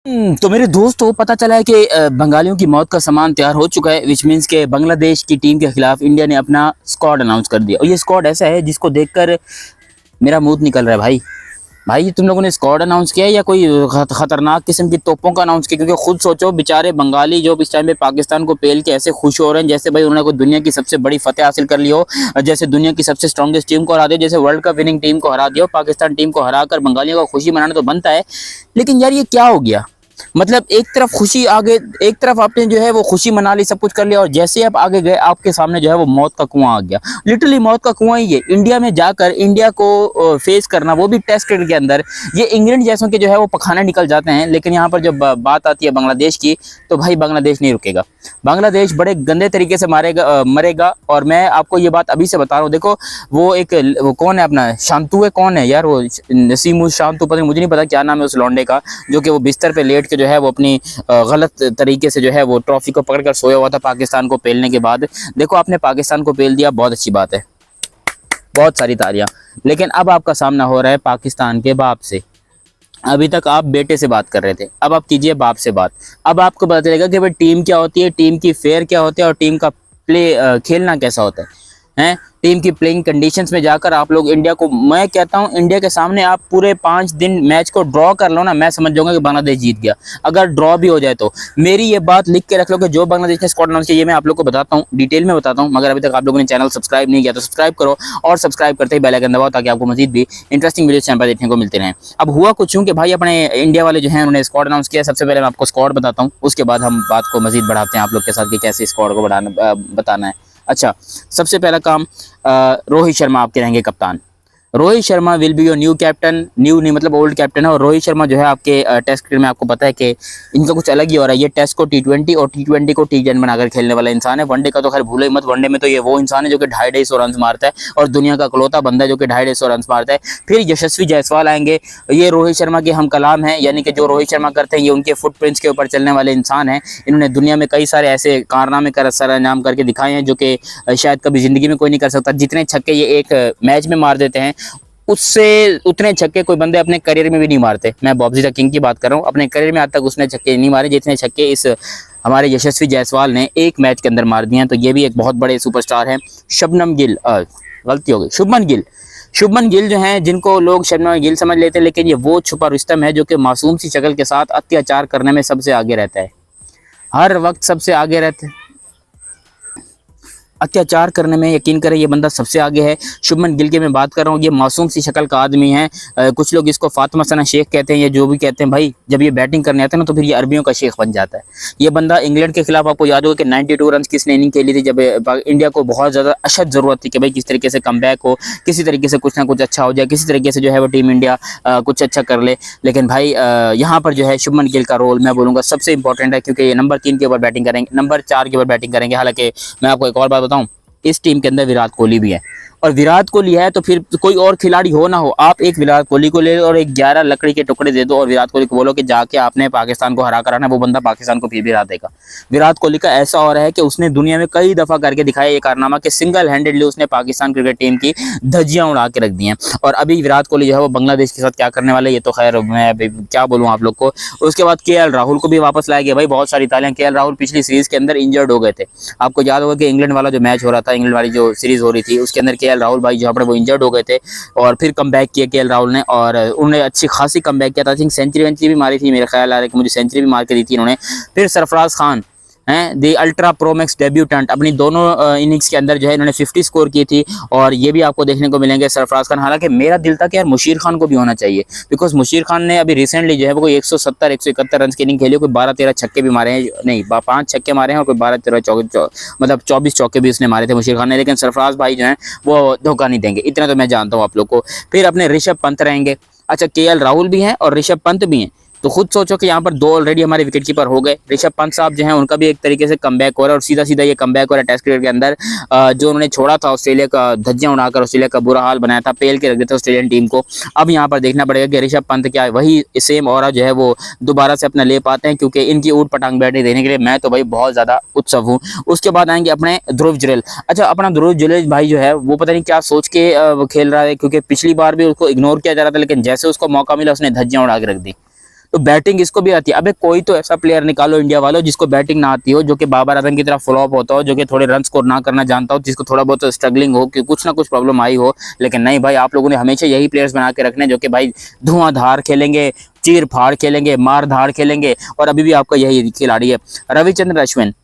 तो मेरे दोस्तों पता चला है कि बंगालियों की मौत का सामान तैयार हो चुका है, विच मीन्स के बांग्लादेश की टीम के खिलाफ इंडिया ने अपना स्क्वाड अनाउंस कर दिया। और ये स्क्वाड ऐसा है जिसको देखकर मेरा मुंह निकल रहा है भाई। भाई तुम लोगों ने स्क्वाड अनाउंस किया है या कोई खतरनाक किस्म की तोपों का अनाउंस किया? क्योंकि खुद सोचो, बेचारे बंगाली जो इस टाइम पे पाकिस्तान को पेल के ऐसे खुश हो रहे हैं जैसे भाई उन्होंने कोई दुनिया की सबसे बड़ी फतेह हासिल कर ली हो, जैसे दुनिया की सबसे स्ट्रॉन्गेस्ट टीम को हरा दिया, जैसे वर्ल्ड कप विनिंग टीम को हरा दिया हो। पाकिस्तान टीम को हराकर बंगालियों को खुशी मनाना तो बनता है, लेकिन यार ये क्या हो गया? मतलब एक तरफ खुशी आगे, एक तरफ आपने जो है वो खुशी मना ली, सब कुछ कर लिया, और जैसे आप आगे गए आपके सामने जो है वो मौत का कुआं आ गया। लिटरली मौत का कुआं ही है। इंडिया में जाकर इंडिया को फेस करना, वो भी टेस्ट क्रिकेट के अंदर, ये इंग्लैंड जैसों के जो है वो पखाने निकल जाते हैं। लेकिन यहाँ पर जब बात आती है बांग्लादेश की, तो भाई बांग्लादेश नहीं रुकेगा। बांग्लादेश बड़े गंदे तरीके से मरेगा। और मैं आपको ये बात अभी से बता रहा हूँ। देखो वो कौन है अपना शांतु है, कौन है यार वो नसीम शांतु, पता नहीं, मुझे नहीं पता क्या नाम है उस लौंडे का, जो कि वो बिस्तर पे लेट के जो है वो अपनी गलत तरीके से जो है वो ट्रॉफी को पकड़कर सोया हुआ था पाकिस्तान को पेलने के बाद। देखो आपने पाकिस्तान को पेल दिया, बहुत अच्छी बात है, बहुत सारी तालियां। लेकिन अब आपका सामना हो रहा है पाकिस्तान के बाप से। अभी तक आप बेटे से बात कर रहे थे, अब आप कीजिए बाप से बात। अब आपको पता चलेगा कि भाई टीम क्या होती है, टीम की फेयर क्या होती है, और टीम का प्ले खेलना कैसा होता है। टीम की प्लेइंग कंडीशंस में जाकर आप लोग इंडिया को, मैं कहता हूं इंडिया के सामने आप पूरे 5 दिन मैच को ड्रॉ कर लो ना, मैं समझ जाऊंगा कि बांग्लादेश जीत गया। अगर ड्रॉ भी हो जाए तो मेरी ये बात लिख के रख लो कि जो बांग्लादेश ने स्क्वाड अनाउंस किया, ये मैं आप लोग को बताता हूँ, डिटेल में बताता हूँ। मगर अभी तक आप लोगों ने चैनल सब्सक्राइब नहीं किया तो सब्सक्राइब करो, और सब्सक्राइब करते ही बेल आइकन दबाओ, ताकि आपको मजीद भी इंटरेस्टिंग वीडियो चैनल पर देखने को मिलते रहें। अब हुआ कुछ यूं कि भाई अपने इंडिया वाले जो है उन्होंने स्क्वाड अनाउंस किया। सबसे पहले मैं आपको स्क्वाड बताता हूँ, उसके बाद हम बात को मजीद बढ़ाते हैं आप लोग के साथ कि कैसे स्क्वाड को बताना है। अच्छा, सबसे पहला काम, रोहित शर्मा आपके रहेंगे कप्तान। Rohit Sharma will be your new captain. New नहीं मतलब ओल्ड कैप्टन है। और रोहित शर्मा जो है आपके टेस्ट क्रिकेट में, आपको पता है कि इनका कुछ अलग ही हो रहा है। ये टेस्ट को T20 और T20 को T10 बनाकर खेलने वाला इंसान है। वनडे का तो खैर भूलो ही मत। वनडे में तो ये वो इंसान है जो कि 250 रन मारता है, और दुनिया का इकलौता बंदा है जो कि 250 रन मारता है। फिर यशस्वी जायसवाल आएंगे। ये रोहित शर्मा के हम कलाम हैं, यानी कि जो रोहित शर्मा करते हैं ये उनके फुटप्रिंट्स के ऊपर चलने वाले इंसान हैं। इन्होंने दुनिया में कई सारे ऐसे कारनामे कर सर अंजाम करके दिखाए हैं जो कि शायद कभी जिंदगी में कोई नहीं कर सकता। जितने छक्के ये एक मैच में मार देते हैं, उससे उतने छक्के कोई बंदे अपने करियर में भी नहीं मारते। मैं बॉब्जी द किंग की बात कर रहा हूँ। अपने करियर में आज तक उसने छक्के नहीं मारे जितने छक्के इस हमारे यशस्वी जायसवाल ने एक मैच के अंदर मार दिए हैं। तो ये भी एक बहुत बड़े सुपरस्टार हैं। शबनम गिल, गलती हो गई, शुभमन गिल। शुभमन गिल जो हैं, जिनको लोग शबनम गिल समझ लेते हैं, लेकिन ये वो छुपा रुस्तम है जो कि मासूम सी शक्ल के साथ अत्याचार करने में सबसे आगे रहता है। हर वक्त सबसे आगे रहता है, अत्याचार करने में यकीन करें ये बंदा सबसे आगे है। शुभमन गिल की मैं बात कर रहा हूँ। ये मासूम सी शक्ल का आदमी है। कुछ लोग इसको फातिमा सना शेख कहते हैं, ये जो भी कहते हैं भाई, जब ये बैटिंग करने आता है ना तो फिर ये अरबियों का शेख बन जाता है। ये बंदा इंग्लैंड के खिलाफ, आपको याद होगा कि 92 रन किसने इनिंग खेली थी, जब इंडिया को बहुत ज़्यादा अशद ज़रूरत थी कि भाई किस तरीके से कमबैक हो, किसी तरीके से कुछ ना कुछ अच्छा हो जाए, किसी तरीके से जो है वो टीम इंडिया कुछ अच्छा कर ले। लेकिन भाई यहाँ पर जो है शुभमन गिल का रोल मैं बोलूँगा सबसे इंपॉर्टेंट है, क्योंकि ये नंबर 3 के ऊपर बैटिंग करेंगे, नंबर 4 के ऊपर बैटिंग करेंगे। हालांकि मैं आपको एक और बात बताऊँ, इस टीम के अंदर विराट कोहली भी है, और विराट कोहली है तो फिर कोई और खिलाड़ी हो ना हो, आप एक विराट कोहली को ले लो और एक 11 लकड़ी के टुकड़े दे दो और विराट कोहली को बोलो कि जाके आपने पाकिस्तान को हरा कर आना, वो बंदा पाकिस्तान को फिर भी हरा देगा। विराट कोहली का ऐसा हो रहा है कि उसने दुनिया में कई दफा करके दिखाया ये कारनामा कि सिंगल हैंडेडली उसने पाकिस्तान क्रिकेट टीम की धज्जियां उड़ा के रख दी हैं। और अभी विराट कोहली जो है वो बांग्लादेश के साथ क्या करने वाले, ये तो खैर मैं क्या बोलूँ आप लोग को। उसके बाद KL राहुल को भी वापस लाया गया। भाई बहुत सारी तालियां। KL राहुल पिछली सीरीज के अंदर इंजर्ड हो गए थे। आपको याद होगा कि इंग्लैंड वाला जो मैच हो रहा था, इंग्लैंड वाली जो सीरीज हो रही थी, उसके अंदर KL राहुल भाई जो अपने वो इंजर्ड हो गए थे, और फिर कमबैक किया KL राहुल ने, और उन्होंने अच्छी खासी कमबैक किया था। आई थिंक सेंचुरी भी मारी थी, मेरा ख्याल आ रहा है कि मुझे सेंचुरी भी मार के दी थी इन्होंने। फिर सरफराज खान हैं, दी अल्ट्रा प्रो मैक्स डेब्यूटेंट, अपनी दोनों इनिंग्स के अंदर जो है इन्होंने 50 स्कोर की थी, और ये भी आपको देखने को मिलेंगे सरफराज खान। हालांकि मेरा दिल था कि यार मुशीर खान को भी होना चाहिए, बिकॉज मुशीर खान ने अभी रिसेंटली जो है वो कोई 170-171 रन की इनिंग खेली, कोई 12-13 छक्के भी मारे हैं, नहीं 5 छक्के मारे हैं, और कोई 12-13 मतलब 24 चौके भी उसने मारे थे मुशीर खान ने। लेकिन सरफराज भाई जो है वो धोखा नहीं देंगे, इतना तो मैं जानता हूँ आप लोग को। फिर अपने ऋषभ पंत रहेंगे। अच्छा, KL राहुल भी हैं और ऋषभ पंत भी हैं, तो खुद सोचो कि यहाँ पर 2 ऑलरेडी हमारे विकेट कीपर हो गए। ऋषभ पंत साहब जो हैं उनका भी एक तरीके से कमबैक हो रहा है, और सीधा सीधा ये कमबैक हो रहा है टेस्ट क्रिकेट के अंदर। जो उन्होंने छोड़ा था ऑस्ट्रेलिया का, धज्जियां उड़ाकर ऑस्ट्रेलिया का बुरा हाल बनाया था, पेल के रख देते ऑस्ट्रेलियन टीम को। अब यहाँ पर देखना पड़ेगा कि ऋषभ पंत क्या वही सेम ऑरा जो है वो दोबारा से अपना ले पाते हैं, क्योंकि इनकी ऊट पटांग बैटिंग देने के लिए मैं तो भाई बहुत ज्यादा उत्सव हूँ। उसके बाद आएंगे अपने ध्रुव जुरैल। अच्छा, अपना ध्रुव जुरैल भाई जो है वो पता नहीं क्या सोच के खेल रहा है, क्योंकि पिछली बार भी उसको इग्नोर किया जा रहा था, लेकिन जैसे उसको मौका मिला उसने धज्जियां उड़ा के रख दी। तो बैटिंग इसको भी आती है। अबे कोई तो ऐसा प्लेयर निकालो इंडिया वालों जिसको बैटिंग ना आती हो, जो कि बाबर आजम की तरह फ्लॉप होता हो, जो कि थोड़े रन स्कोर ना करना जानता हो, जिसको थोड़ा बहुत स्ट्रगलिंग हो कि कुछ ना कुछ प्रॉब्लम आई हो। लेकिन नहीं भाई, आप लोगों ने हमेशा यही प्लेयर्स बना के रखने जो कि भाई धुआंधार खेलेंगे, चीर फाड़ खेलेंगे, मार धाड़ खेलेंगे। और अभी भी आपका यही खिलाड़ी है Ravichandran Ashwin,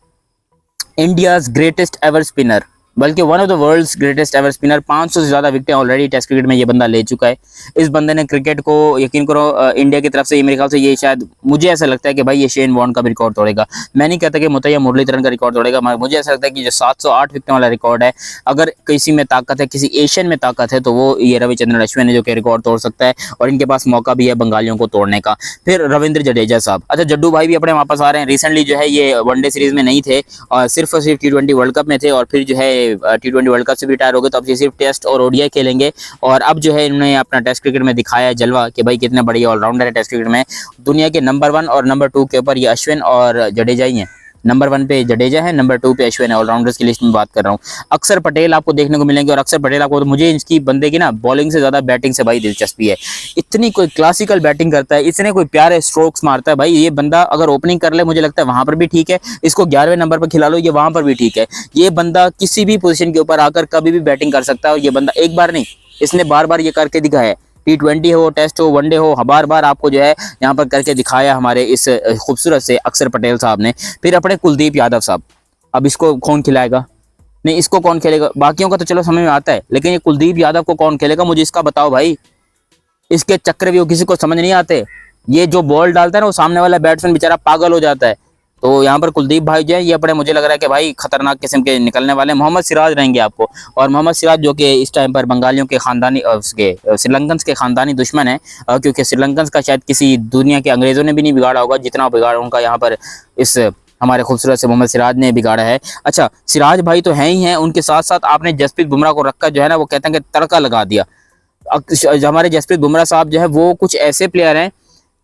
India's greatest ever spinner, बल्कि one of the world's greatest ever spinner. 500 से ज्यादा विकेटें ऑलरेडी टेस्ट क्रिकेट में ये बंदा ले चुका है। इस बंदे ने क्रिकेट को, यकीन करो, इंडिया की तरफ से मेरे ख्याल से ये शायद, मुझे ऐसा लगता है कि भाई ये शेन वॉर्न का भी रिकॉर्ड तोड़ेगा। मैं नहीं कहता कि मुतैया मुरलीधरन का रिकॉर्ड तोड़ेगा, मगर मुझे ऐसा लगता है कि जो 708 विकेट वाला रिकॉर्ड है, अगर किसी में ताकत है, किसी एशियन में ताकत है, तो वो ये रविचंद्रन अश्विन है जो कि रिकॉर्ड तोड़ सकता है। और इनके पास मौका भी है बंगालियों को तोड़ने का। फिर रविंद्र जडेजा साहब, अच्छा जड्डू भाई भी अपने वापस आ रहे हैं। रिसेंटली जो है ये वनडे सीरीज में नहीं थे और सिर्फ T20 वर्ल्ड कप में थे, और फिर जो है T20 वर्ल्ड कप से भी रिटायर हो गए, तो अब ये सिर्फ टेस्ट और ओडीआई खेलेंगे। और अब जो है इन्होंने अपना टेस्ट क्रिकेट में दिखाया है जलवा कि भाई कितने बढ़िया ऑलराउंडर है टेस्ट क्रिकेट में। दुनिया के नंबर 1 और नंबर 2 के ऊपर ये अश्विन और जडेजा ही हैं। नंबर 1 पे जडेजा है, नंबर 2 पे अश्विन है। ऑलराउंडर्स की लिस्ट में बात कर रहा हूँ। अक्षर पटेल आपको देखने को मिलेंगे, और अक्षर पटेल आपको, तो मुझे इसकी बंदे की ना बॉलिंग से ज्यादा बैटिंग से भाई दिलचस्पी है। इतनी कोई क्लासिकल बैटिंग करता है, इतने कोई प्यारे स्ट्रोक्स मारता है भाई। ये बंदा अगर ओपनिंग कर ले, मुझे लगता है वहां पर भी ठीक है। इसको 11वें नंबर पर खिला लो, ये वहां पर भी ठीक है। ये बंदा किसी भी पोजीशन के ऊपर आकर कभी भी बैटिंग कर सकता है। और ये बंदा एक बार नहीं, इसने बार बार ये करके दिखाया है। T20 हो, टेस्ट हो, वनडे हो, बार बार आपको जो है यहाँ पर करके दिखाया हमारे इस खूबसूरत से अक्षर पटेल साहब ने। फिर अपने कुलदीप यादव साहब, अब इसको कौन खिलाएगा? नहीं, इसको कौन खेलेगा? बाकियों का तो चलो समझ में आता है, लेकिन ये कुलदीप यादव को कौन खेलेगा? मुझे इसका बताओ भाई। इसके चक्रव्यूह किसी को समझ नहीं आते। ये जो बॉल डालता है ना, वो सामने वाला बैट्समैन बेचारा पागल हो जाता है। तो यहाँ पर कुलदीप भाई जो है ये अपने, मुझे लग रहा है कि भाई खतरनाक किस्म के निकलने वाले। मोहम्मद सिराज रहेंगे आपको, और मोहम्मद सिराज जो कि इस टाइम पर बंगालियों के खानदानी, उसके श्रीलंकन के खानदानी दुश्मन है, क्योंकि श्रीलंकन का शायद किसी दुनिया के अंग्रेजों ने भी नहीं बिगाड़ा होगा जितना बिगाड़ा उनका यहाँ पर इस हमारे खूबसूरत से मोहम्मद सिराज ने बिगाड़ा है। अच्छा, सिराज भाई तो है ही हैं, उनके साथ साथ आपने जसप्रीत बुमराह को रखकर जो है ना, वो कहते हैं कि तड़का लगा दिया। हमारे जसप्रीत बुमराह साहब जो है वो कुछ ऐसे प्लेयर हैं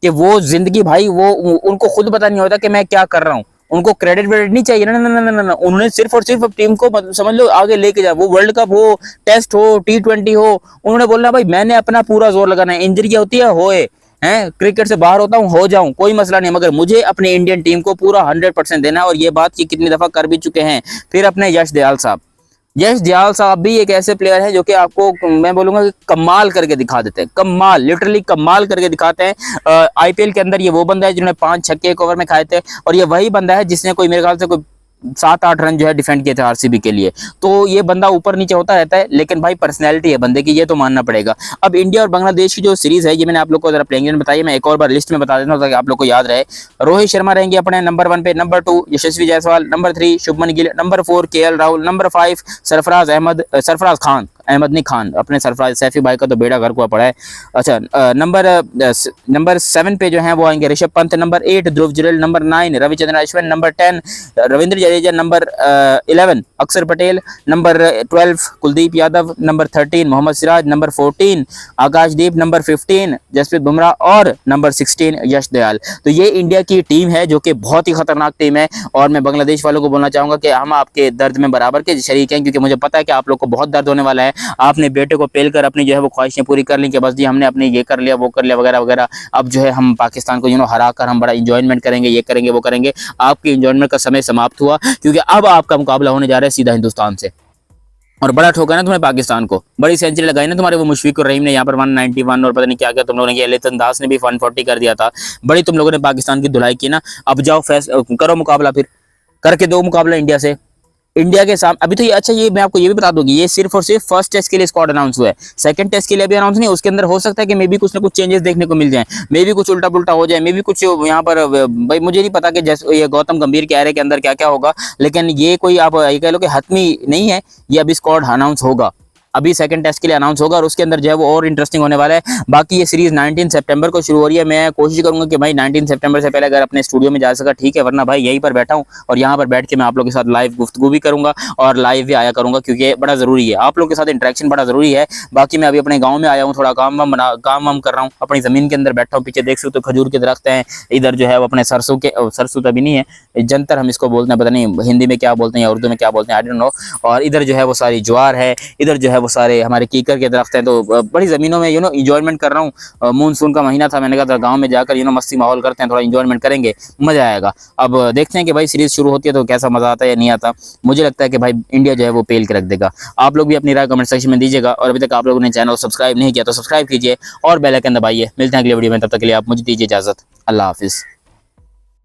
कि वो जिंदगी भाई, वो उनको खुद पता नहीं होता कि मैं क्या कर रहा हूँ। उनको क्रेडिट वेडिट नहीं चाहिए, ना ना ना ना ना। उन्होंने सिर्फ और सिर्फ टीम को समझ लो आगे लेके जा। वो वर्ल्ड कप हो, टेस्ट हो, T20 हो, उन्होंने बोलना भाई मैंने अपना पूरा जोर लगाना है। इंजरी होती है होए हैं, क्रिकेट से बाहर होता हूँ, हो जाऊं, कोई मसला नहीं, मगर मुझे अपनी इंडियन टीम को पूरा 100% देना है। और ये बात ये कितनी दफा कर भी चुके हैं। फिर अपने यश दयाल साहब, यश दयाल साहब भी एक ऐसे प्लेयर हैं जो कि आपको मैं बोलूंगा कि कमाल करके दिखा देते हैं। कमाल, लिटरली कमाल करके दिखाते हैं। आईपीएल के अंदर ये वो बंदा है जिन्होंने 5 छक्के एक ओवर में खाए थे, और ये वही बंदा है जिसने कोई मेरे ख्याल से कोई 7-8 रन जो है डिफेंड किए थे आरसीबी के लिए। तो ये बंदा ऊपर नीचे होता रहता है, लेकिन भाई पर्सनैलिटी है बंदे की, ये तो मानना पड़ेगा। अब इंडिया और बांग्लादेश की जो सीरीज है, ये मैंने आप लोग को जरा प्लेइंग बताइए, मैं एक और बार लिस्ट में बता देता हूँ ताकि आप लोग को याद रहे। रोहित शर्मा रहेंगे अपने नंबर 1 पे, number 2 Yashasvi Jaiswal, number 3 Shubman Gill, number 4 KL Rahul, number 5 Sarfaraz Khan, Ahmed नहीं खान, अपने सरफराज सैफी भाई का तो बेड़ा घर को पड़ा है। अच्छा, नंबर 7 पे जो है वो आएंगे Rishabh Pant, number 8 Dhruv Jurel, number 9 Ravichandran Ashwin, number 10 Ravindra Jadeja, number 11 Axar Patel, number 12 Kuldeep Yadav, number 13 Mohammed Siraj, number 14 Akashdeep, number 15 Jasprit Bumrah, और नंबर 16 यश दयाल। तो ये इंडिया की टीम है जो कि बहुत ही खतरनाक टीम है। और मैं बांग्लादेश वालों को बोलना चाहूंगा कि हम आपके दर्द में बराबर के शरीक हैं, क्योंकि मुझे पता है कि आप लोग को बहुत दर्द होने वाला है। आपने बेटे को पेल कर अपनी जो है वो ख्वाहिशें पूरी कर ली कि बस जी हमने अपने ये कर लिया, वो कर लिया, वगैरह वगैरह। अब जो है हम पाकिस्तान को हरा कर हम बड़ा इंजॉयमेंट करेंगे, ये करेंगे, वो करेंगे। आपकी इंजॉयमेंट का समय समाप्त हुआ, क्योंकि अब आपका मुकाबला होने जा रहा है सीधा हिंदुस्तान से। और बड़ा ठोका ना तुम्हें पाकिस्तान को, बड़ी सेंचुरी लगाई ना तुम्हारे वो मुशफिकुर रहीम ने यहाँ पर 191, और पता नहीं क्या क्या तुम लोगों ने किया। लितन दास ने भी 140 कर दिया था। बड़ी तुम लोगों ने पाकिस्तान की धुलाई की ना। अब जाओ करो मुकाबला, फिर करके दो मुकाबला इंडिया से, इंडिया के सामने। अभी तो ये, अच्छा ये मैं आपको ये भी बता दूंगी, ये सिर्फ और सिर्फ फर्स्ट टेस्ट के लिए स्क्वाड अनाउंस हुआ है। सेकंड टेस्ट के लिए अभी अनाउंस नहीं, उसके अंदर हो सकता है कि मे भी कुछ ना कुछ चेंजेस देखने को मिल जाए, मे भी कुछ उल्टा पुल्टा हो जाए, मे भी कुछ यहाँ पर भाई मुझे नहीं पता कि जैसे ये गौतम गंभीर के एरे के अंदर क्या क्या होगा। लेकिन ये कोई आप ये कह लो कि हतमी नहीं है, ये अभी स्क्वाड अनाउंस होगा, अभी सेकंड टेस्ट के लिए अनाउंस होगा, और उसके अंदर जो है वो और इंटरेस्टिंग होने वाला है। बाकी ये सीरीज 19 सितंबर को शुरू हो रही है। मैं कोशिश करूंगा कि भाई 19 सितंबर से पहले अगर अपने स्टूडियो में जा सका ठीक है, वरना भाई यहीं पर बैठा हूँ और यहाँ पर बैठ के मैं आप लोगों के साथ लाइव गुफ्तगू भी करूंगा और लाइव भी आया करूंगा, क्योंकि बड़ा जरूरी है, आप लोगों के साथ इंटरेक्शन बड़ा जरूरी है। बाकी मैं अभी अपने गाँव में आया हूँ, थोड़ा काम वाम कर रहा हूँ, अपनी जमीन के अंदर बैठा हूँ, पीछे देख सकते हो खजूर के दरख्त हैं, इधर जो है वो अपने सरसों तभी नहीं है, जंतर हम इसको बोलते हैं, पता नहीं हिंदी में क्या बोलते हैं या उर्दू में क्या बोलते हैं, आई डोंट नो। और इधर जो है वो सारी ज्वार है, इधर जो है वो सारे हमारे कीकर के दरख्त हैं। तो बड़ी ज़मीनों में इंजॉयमेंट कर रहा हूँ। मानसून का महीना था, मैंने कहा था गाँव में जाकर मस्ती माहौल करते हैं, थोड़ा इंजॉयमेंट करेंगे, मज़ा आएगा। अब देखते हैं कि भाई सीरीज़ शुरू होती है तो कैसा मज़ा आता है या नहीं आता। मुझे लगता है कि भाई इंडिया जो है वो पेल के रख देगा। आप लोग भी अपनी राय कमेंट सेक्शन में दीजिएगा, और अभी तक आप लोगों ने चैनल सब्सक्राइब नहीं किया तो सब्सक्राइब कीजिए और बेल आइकन दबाइए। मिलते हैं अगले वीडियो में, तब तक के लिए आप मुझे दीजिए इजाज़त। अल्लाह हाफिज़।